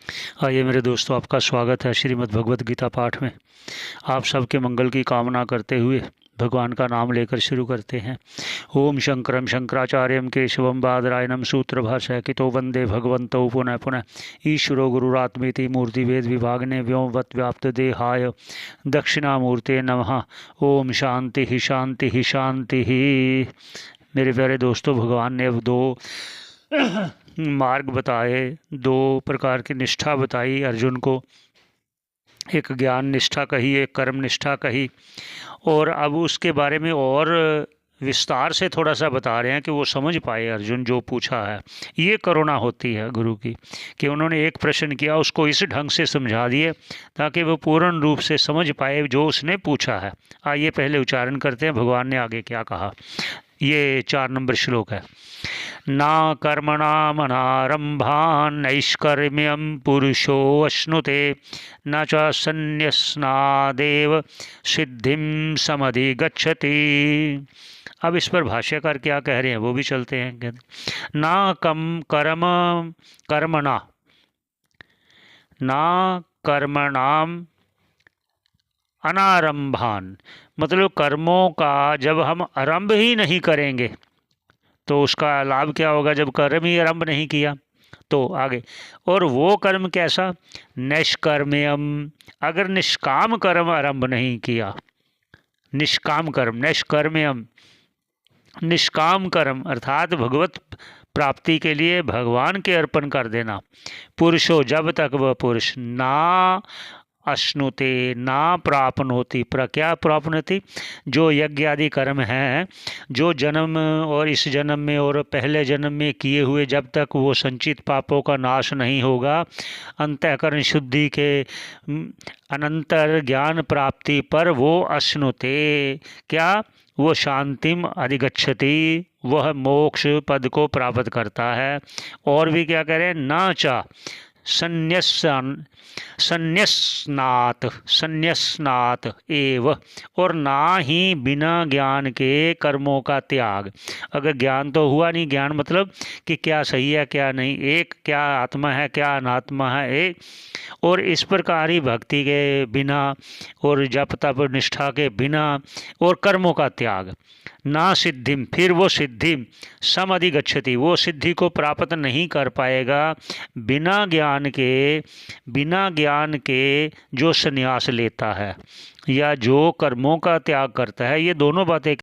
आइए मेरे दोस्तों, आपका स्वागत है श्रीमद् भगवत गीता पाठ में। आप सबके मंगल की कामना करते हुए भगवान का नाम लेकर शुरू करते हैं। ओम शंकरम शंकराचार्यम केशवम बादरायणम सूत्र भाष्य कितो वंदे भगवन्तौ पुनः पुनः। ईश्वरो गुरुरात्मेति मूर्तिभेद विभागिने व्योमवत् व्याप्त देहाय दक्षिणामूर्ते नमः। ओम शांति ही शांति ही शांति ही। मेरे प्यारे दोस्तों, भगवान ने अब दो मार्ग बताए, दो प्रकार की निष्ठा बताई अर्जुन को। एक ज्ञान निष्ठा कही, एक कर्म निष्ठा कही, और अब उसके बारे में और विस्तार से थोड़ा सा बता रहे हैं कि वो समझ पाए अर्जुन जो पूछा है। ये करुणा होती है गुरु की कि उन्होंने एक प्रश्न किया, उसको इस ढंग से समझा दिए ताकि वो पूर्ण रूप से समझ पाए जो उसने पूछा है। आइए पहले उच्चारण करते हैं भगवान ने आगे क्या कहा। ये 4 नंबर श्लोक है। ना कर्मणामनारंभान् नैष्कर्म्यं पुरुषो अश्नुते न च सन्न्यस्नादेव सिद्धिं समधिगच्छति। अब इस पर भाष्यकार क्या कह रहे हैं वो भी चलते हैं। कहते ना कर्मणा ना कर्मणाम अनारंभान, मतलब कर्मों का जब हम आरंभ ही नहीं करेंगे तो उसका लाभ क्या होगा जब कर्म ही आरंभ नहीं किया। तो आगे, और वो कर्म कैसा, निष्कर्म्यम, अगर निष्काम कर्म आरंभ नहीं किया, निष्काम कर्म, निष्कर्म्यम, निष्काम कर्म अर्थात भगवत प्राप्ति के लिए भगवान के अर्पण कर देना। पुरुषो, जब तक वह पुरुष ना अश्नुते, ना प्राप्नोति, क्या प्राप्नोति, जो यज्ञ आदि कर्म हैं, जो जन्म और इस जन्म में और पहले जन्म में किए हुए, जब तक वो संचित पापों का नाश नहीं होगा, अंतःकरण शुद्धि के अनंतर ज्ञान प्राप्ति पर वो अश्नुते, क्या, वो शांतिम अधिगच्छति, वह मोक्ष पद को प्राप्त करता है। और भी क्या कह रहे हैं, ना चा संन्यस्नात एव, और ना ही बिना ज्ञान के कर्मों का त्याग। अगर ज्ञान तो हुआ नहीं, ज्ञान मतलब कि क्या सही है क्या नहीं, एक क्या आत्मा है क्या अनात्मा है, एक, और इस प्रकार ही भक्ति के बिना और जप तप निष्ठा के बिना और कर्मों का त्याग, ना सिद्धिम, फिर वो सिद्धि समधिगच्छति, वो सिद्धि को प्राप्त नहीं कर पाएगा बिना ज्ञान के, बिना ज्ञान के जो संन्यास लेता है या जो कर्मों का त्याग करता है। ये दोनों बातें